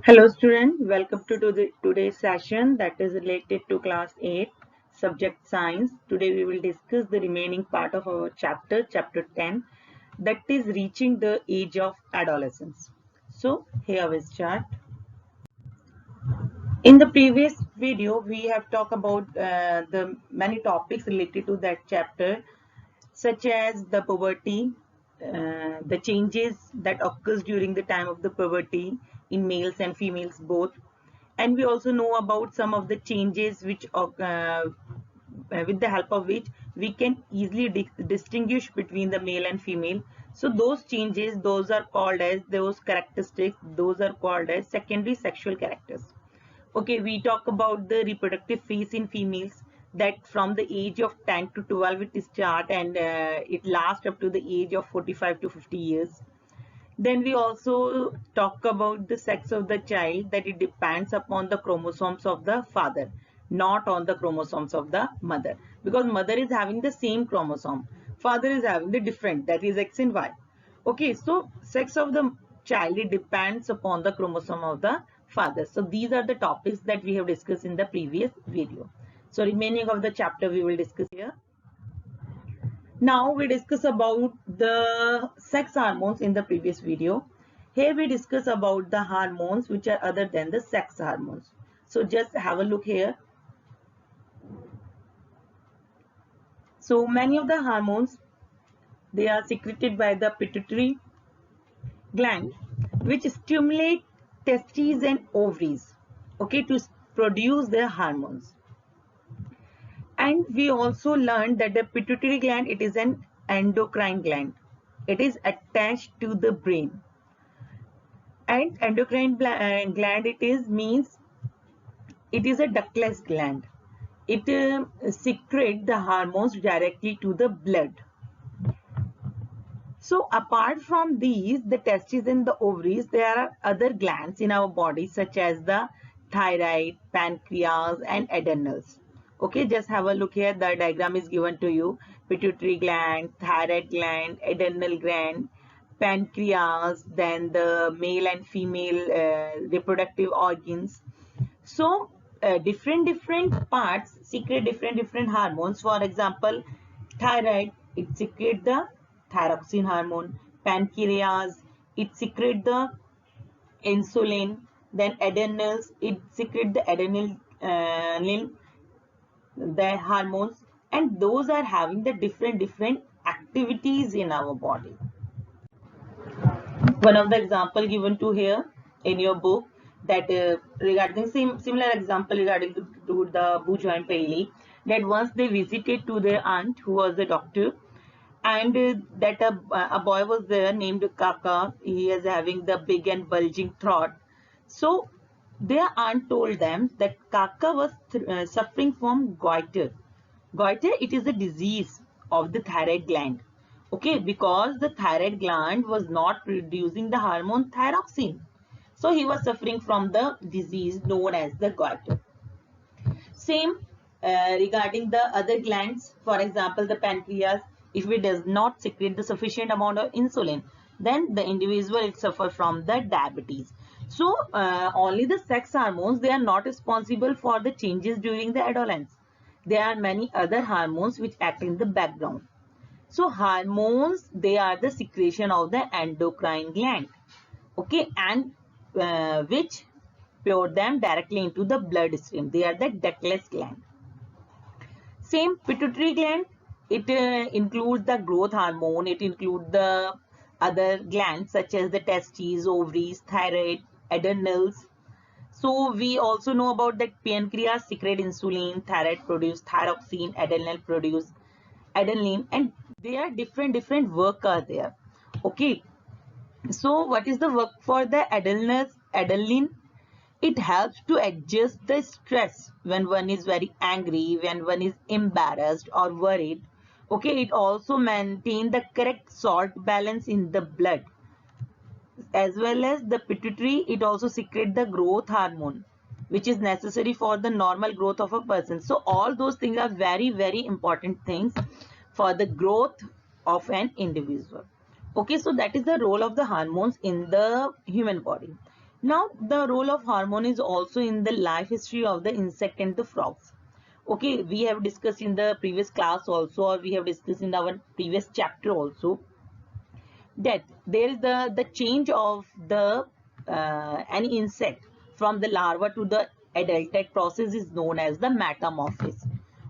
Hello student, welcome to today's session that is related to class 8 subject science. Today we will discuss the remaining part of our chapter 10, that is reaching the age of adolescence. So here we start. In the previous video we have talked about the many topics related to that chapter, such as the puberty, the changes that occurs during the time of the puberty in males and females both, and we also know about some of the changes which with the help of which we can easily distinguish between the male and female. So those changes, those are called as, those characteristics, those are called as secondary sexual characters. Okay, we talk about the reproductive phase in females, that from the age of 10 to 12 it start, and it lasts up to the age of 45 to 50 years. Then we also talk about the sex of the child, that it depends upon the chromosomes of the father, not on the chromosomes of the mother, because mother is having the same chromosome, father is having the different, that is X and Y. Okay, so sex of the child, it depends upon the chromosome of the father. So these are the topics that we have discussed in the previous video. So remaining of the chapter we will discuss here. Now we discuss about the sex hormones in the previous video. Here we discuss about the hormones which are other than the sex hormones. So just have a look here. So many of the hormones, they are secreted by the pituitary gland, which stimulate testes and ovaries, okay, to produce their hormones. And we also learned that the pituitary gland, it is an endocrine gland. It is attached to the brain. And endocrine gland, it is means it is a ductless gland. It secretes the hormones directly to the blood. So apart from these, the testes and the ovaries, there are other glands in our body, such as the thyroid, pancreas, and adrenals. Okay, just have a look here. The diagram is given to you. Pituitary gland, thyroid gland, adrenal gland, pancreas, then the male and female reproductive organs. So different parts secrete different hormones. For example, thyroid, it secretes the thyroxine hormone. Pancreas, it secretes the insulin. Then adrenals, it secretes the adrenal the hormones, and those are having the different activities in our body. One of the example given to here in your book, that regarding similar example regarding to the Bujo and Paley, that once they visited to their aunt who was a doctor, and that a boy was there named Kaka. He is having the big and bulging throat. So their aunt told them that Kaka was suffering from goiter. Goiter, it is a disease of the thyroid gland. Okay, because the thyroid gland was not producing the hormone thyroxine. So he was suffering from the disease known as the goiter. Same regarding the other glands. For example, the pancreas, if it does not secrete the sufficient amount of insulin, then the individual will suffer from the diabetes. So only the sex hormones, they are not responsible for the changes during the adolescence. There are many other hormones which act in the background. So hormones, they are the secretion of the endocrine gland, okay, and which pour them directly into the bloodstream. They are the ductless gland. Same pituitary gland, it includes the growth hormone. It includes the other glands such as the testes, ovaries, thyroid, adrenals. So we also know about that pancreas secrete insulin, thyroid produce thyroxine, adrenal produce adrenaline, and there are different work are there. Okay, so what is the work for the adrenaline? It helps to adjust the stress when one is very angry, when one is embarrassed or worried. Okay, it also maintains the correct salt balance in the blood. As well as the pituitary, it also secretes the growth hormone, which is necessary for the normal growth of a person. So all those things are very important things for the growth of an individual. Okay, so that is the role of the hormones in the human body. Now, the role of hormone is also in the life history of the insect and the frogs. Okay, we have discussed in the previous class also, or we have discussed in our previous chapter also, that there is the change of the any insect from the larva to the adult. That process is known as the metamorphosis.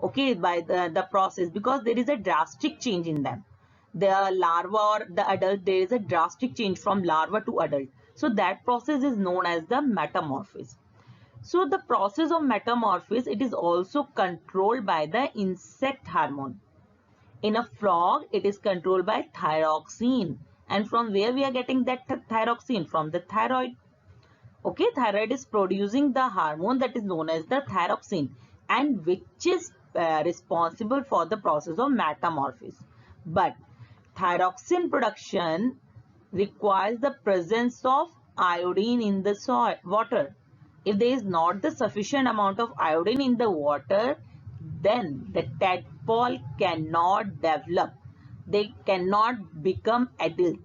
Okay, by the process, because there is a drastic change in them, the larva or the adult, there is a drastic change from larva to adult. So that process is known as the metamorphosis. So the process of metamorphosis, it is also controlled by the insect hormone. In a frog, it is controlled by thyroxine. And from where we are getting that thyroxine? From the thyroid. Okay, thyroid is producing the hormone that is known as the thyroxine, and which is responsible for the process of metamorphosis. But thyroxine production requires the presence of iodine in the soil, water. If there is not the sufficient amount of iodine in the water, then the tadpole cannot develop. They cannot become adult.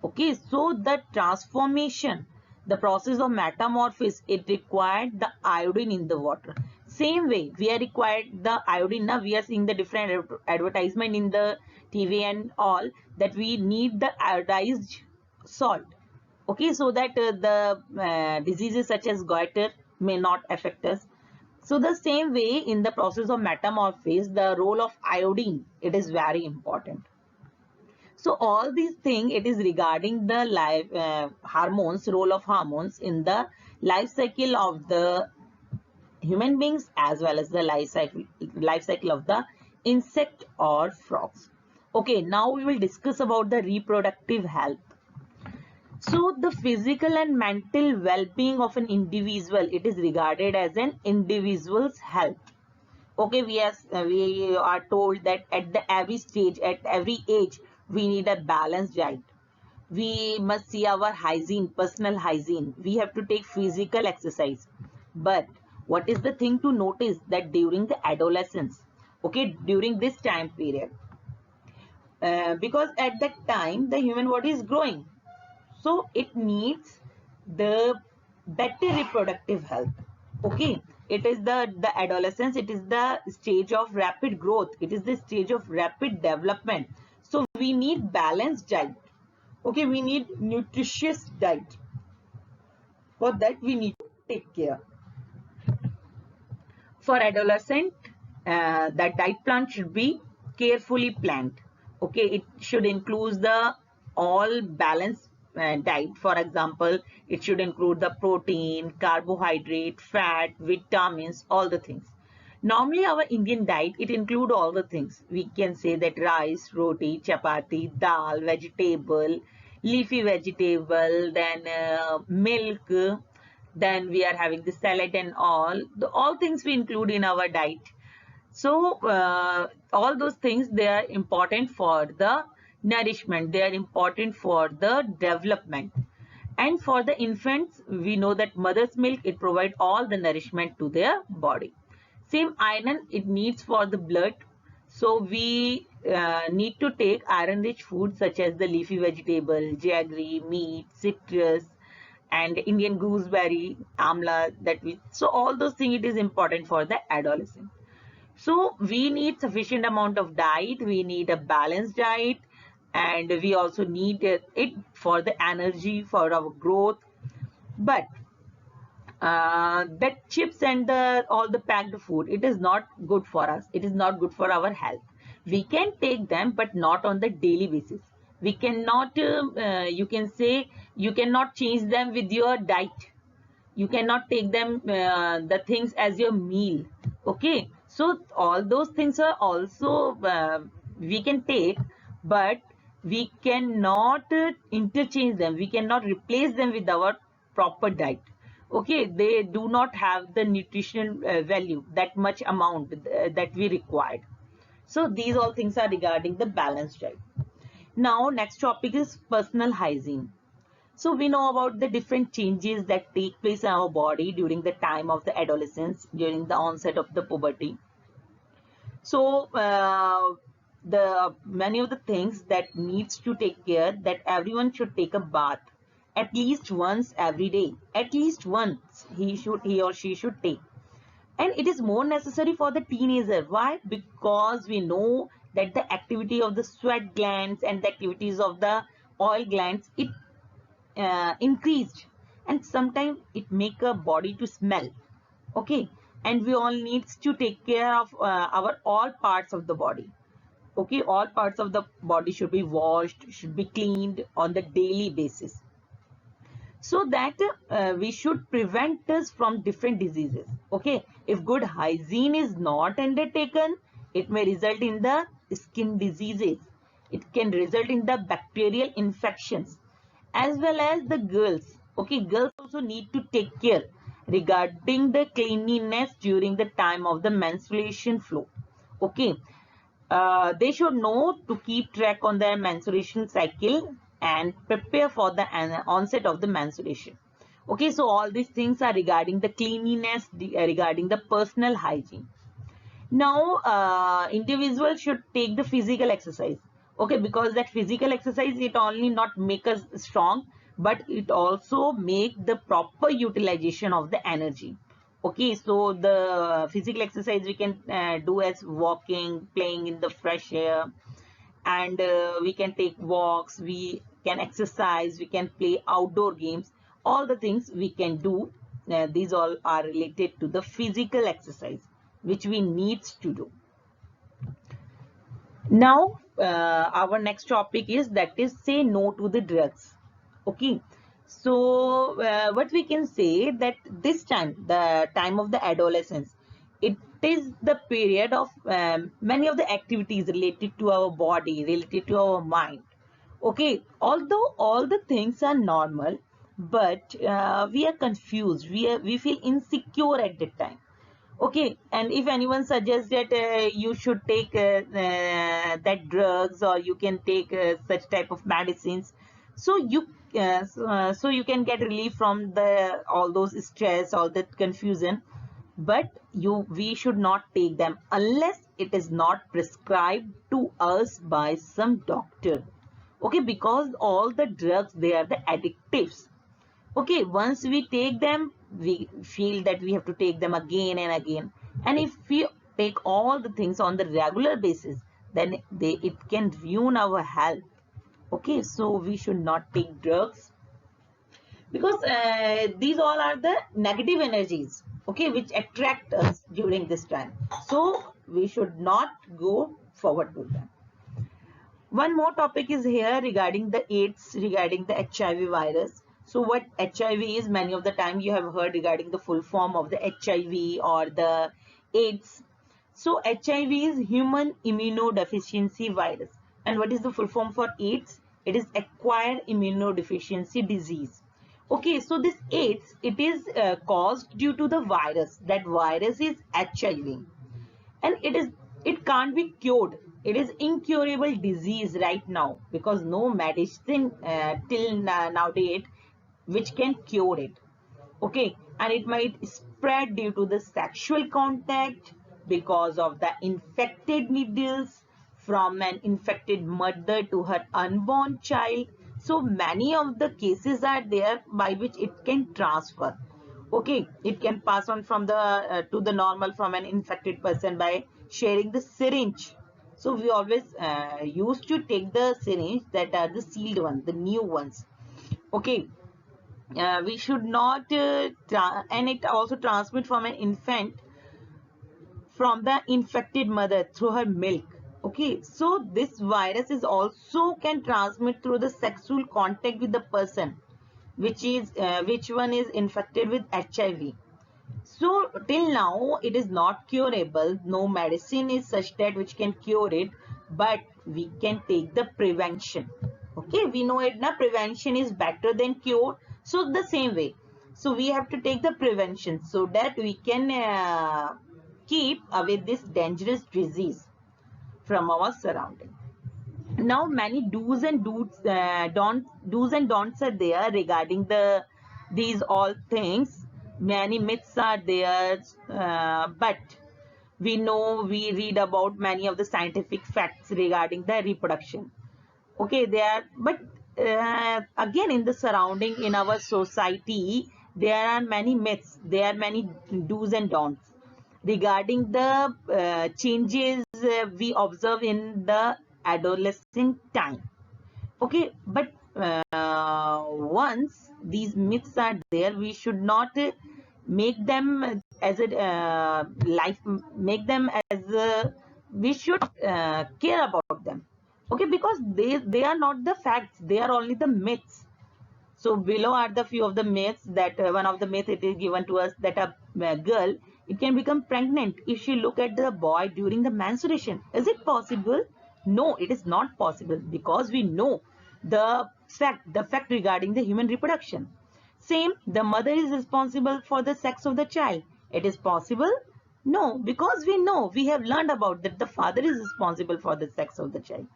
Okay, so the transformation, the process of metamorphosis, it required the iodine in the water. Same way, we are required the iodine. Now we are seeing the different advertisement in the TV and all, that we need the iodized salt. Okay, so that the diseases such as goiter may not affect us. So the same way, in the process of metamorphosis, the role of iodine, it is very important. So all these things, it is regarding the life hormones, role of hormones in the life cycle of the human beings, as well as the life cycle of the insect or frogs. Okay, now we will discuss about the reproductive health. So the physical and mental well-being of an individual, it is regarded as an individual's health. Okay, we are told that at the every stage, at every age, we need a balanced diet. We must see our hygiene, personal hygiene. We have to take physical exercise. But what is the thing to notice, that during the adolescence, okay, during this time period, because at that time the human body is growing, so it needs the better reproductive health. Okay, it is the adolescence, it is the stage of rapid growth, it is the stage of rapid development. So we need balanced diet. Okay, we need nutritious diet. For that we need to take care. For adolescent, that diet plan should be carefully planned. Okay, it should include the all balanced diet. For example, it should include the protein, carbohydrate, fat, vitamins, all the things. Normally our Indian diet, it include all the things. We can say that rice, roti, chapati, dal, vegetable, leafy vegetable, then milk, then we are having the salad and all things we include in our diet. So all those things, they are important for the nourishment, they are important for the development. And for the infants, we know that mother's milk, it provides all the nourishment to their body. Same iron, it needs for the blood. So we need to take iron rich foods such as the leafy vegetable, jaggery, meat, citrus, and Indian gooseberry, amla, that we, so all those things, it is important for the adolescent. So we need sufficient amount of diet, we need a balanced diet, and we also need it for the energy, for our growth. But that chips and all the packed food, it is not good for us, it is not good for our health. We can take them, but not on the daily basis. We cannot you can say, you cannot change them with your diet. You cannot take them the things as your meal. Okay, so all those things are also we can take, but we cannot interchange them, we cannot replace them with our proper diet. Okay, they do not have the nutritional value, that much amount that we required. So these all things are regarding the balanced diet. Now next topic is personal hygiene. So we know about the different changes that take place in our body during the time of the adolescence, during the onset of the puberty. So the many of the things that needs to take care, that everyone should take a bath, at least once every day. At least once he or she should take. And it is more necessary for the teenager. Why? Because we know that the activity of the sweat glands and the activities of the oil glands, it increased, and sometimes it make a body to smell. Okay, and we all needs to take care of our all parts of the body. Okay, all parts of the body should be washed, should be cleaned on the daily basis, so that we should prevent us from different diseases. Okay, if good hygiene is not undertaken, it may result in the skin diseases, it can result in the bacterial infections, as well as the girls. Okay, girls also need to take care regarding the cleanliness during the time of the menstruation flow. Okay, they should know to keep track on their menstruation cycle and prepare for the onset of the menstruation. Okay, so all these things are regarding the cleanliness, regarding the personal hygiene. Now, individuals should take the physical exercise. Okay, because that physical exercise, it only not make us strong, but it also make the proper utilization of the energy. Okay, so the physical exercise we can do as walking, playing in the fresh air, and we can take walks, we can exercise, we can play outdoor games. All the things we can do, these all are related to the physical exercise which we need to do. Now, our next topic is, that is, say no to the drugs. Okay, so what we can say, that this time, the time of the adolescence, it is the period of many of the activities related to our body, related to our mind. Okay, although all the things are normal, but we are confused, we feel insecure at that time. Okay, and if anyone suggests that you should take that drugs, or you can take such type of medicines, so you can get relief from the all those stress, all that confusion. But we should not take them unless it is not prescribed to us by some doctor. Okay, because all the drugs, they are the addictives. Okay, once we take them, we feel that we have to take them again and again. And if we take all the things on the regular basis, then it can ruin our health. Okay, so we should not take drugs, because these all are the negative energies, okay, which attract us during this time. So we should not go forward with them. One more topic is here regarding the AIDS, regarding the HIV virus. So what HIV is, many of the time you have heard regarding the full form of the HIV or the AIDS. So HIV is human immunodeficiency virus. And what is the full form for AIDS? It is acquired immunodeficiency disease. Okay, so this AIDS, it is caused due to the virus. That virus is HIV, and it can't be cured. It is incurable disease right now, because no medicine till now date which can cure it. Okay, and it might spread due to the sexual contact, because of the infected needles from an infected mother to her unborn child. So many of the cases are there by which it can transfer. Okay, it can pass on from the to the normal from an infected person by sharing the syringe. So we always used to take the syringe that are the sealed ones, the new ones. Okay, we should not and it also transmit from an infant from the infected mother through her milk. Okay, so this virus is also can transmit through the sexual contact with the person which one is infected with HIV. So till now it is not curable. No medicine is such that which can cure it, but we can take the prevention. Okay, we know it now, prevention is better than cure. So the same way, so we have to take the prevention so that we can keep away this dangerous disease from our surrounding. Now many do's and don'ts are there regarding these all things. Many myths are there, but we know, we read about many of the scientific facts regarding the reproduction. Okay, they are, but again, in the surrounding, in our society, there are many myths, there are many do's and don'ts regarding the changes we observe in the adolescent time. Okay, but once these myths are there, we should not make them as a life, make them as a, we should care about them. Okay, because they are not the facts, they are only the myths. So below are the few of the myths that one of the myth it is given to us that a girl, it can become pregnant if she look at the boy during the menstruation. Is it possible? No, it is not possible, because we know the fact regarding the human reproduction. Same, the mother is responsible for the sex of the child. It is possible? No, because we know, we have learned about that the father is responsible for the sex of the child.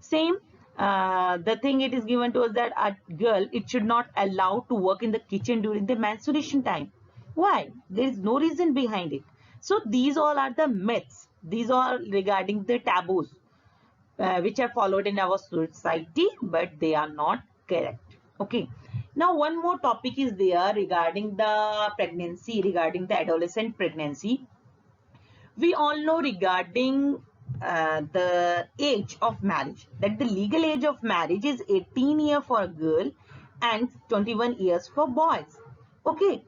Same, the thing it is given to us that a girl, it should not allow to work in the kitchen during the menstruation time. Why? There is no reason behind it. So these all are the myths. These are regarding the taboos which are followed in our society, but they are not correct. Okay. Now one more topic is there regarding the pregnancy, regarding the adolescent pregnancy. We all know regarding the age of marriage, that the legal age of marriage is 18 years for a girl and 21 years for boys. Okay,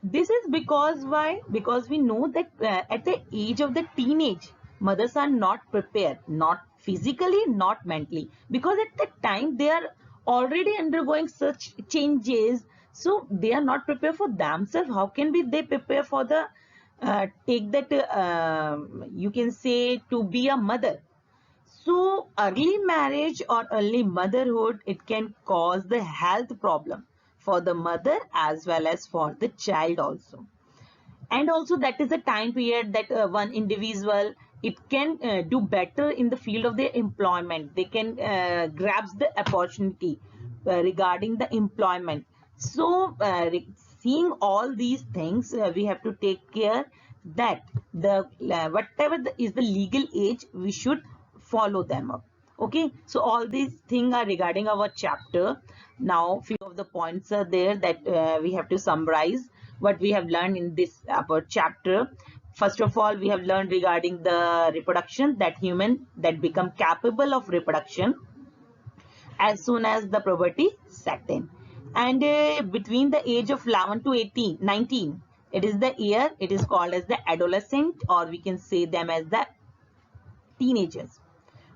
this is because why? Because we know that at the age of the teenage, mothers are not prepared, not physically, not mentally, because at that time they are already undergoing such changes, so they are not prepared for themselves. How can be they prepare for the take that you can say to be a mother? So early marriage or early motherhood, it can cause the health problem for the mother as well as for the child also. And also that is a time period that one individual, it can do better in the field of their employment. They can grasp the opportunity regarding the employment. So seeing all these things, we have to take care that the whatever is the legal age, we should follow them up. Okay, so all these things are regarding our chapter. Now few of the points are there that we have to summarize what we have learned in this about chapter. First of all, we have learned regarding the reproduction, that human that become capable of reproduction as soon as the puberty set in. And between the age of 11 to 18, 19, it is the year, it is called as the adolescent, or we can say them as the teenagers.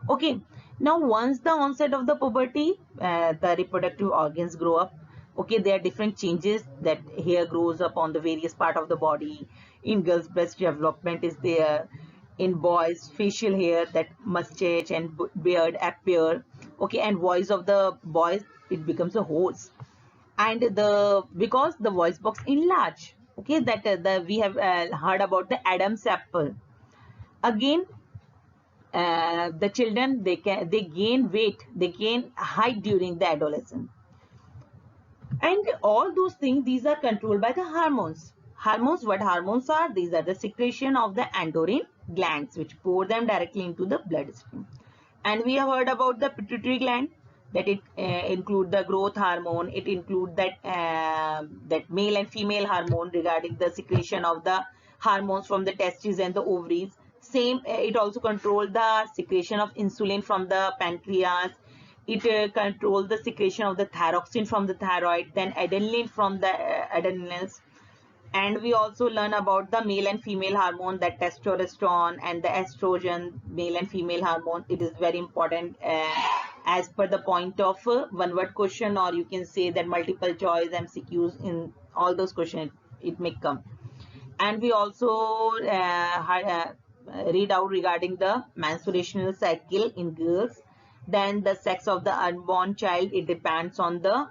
Okay, now once the onset of the puberty, the reproductive organs grow up. Okay, there are different changes, that hair grows up on the various part of the body. In girls, breast development is there. In boys, facial hair, that mustache and beard appear. Okay, and voice of the boys, it becomes a hoarse. And the because the voice box enlarge. Okay, that we have heard about the Adam's apple. Again, the children, they gain weight, they gain height during the adolescence. And all those things, these are controlled by the hormones. Hormones, what hormones are? These are the secretion of the endocrine glands, which pour them directly into the bloodstream. And we have heard about the pituitary gland, that it include the growth hormone, it include that male and female hormone regarding the secretion of the hormones from the testes and the ovaries. Same, it also controls the secretion of insulin from the pancreas. It controls the secretion of the thyroxine from the thyroid, then adrenaline from the adrenals. And we also learn about the male and female hormone, that testosterone and the estrogen, male and female hormone. It is very important as per the point of one word question, or you can say that multiple choice MCQs, in all those questions it may come. And we also read out regarding the menstruational cycle in girls. Then the sex of the unborn child, it depends on the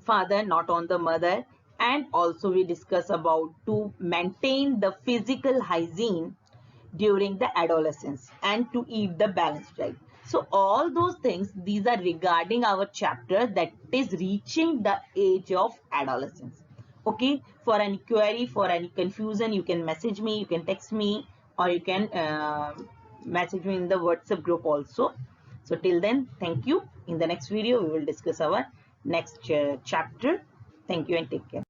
father, not on the mother. And also we discuss about to maintain the physical hygiene during the adolescence and to eat the balanced diet. So all those things, these are regarding our chapter that is reaching the age of adolescence. Okay, for any query, for any confusion, you can message me, you can text me, or you can message me in the WhatsApp group also. So till then, thank you. In the next video, we will discuss our next chapter. Thank you and take care.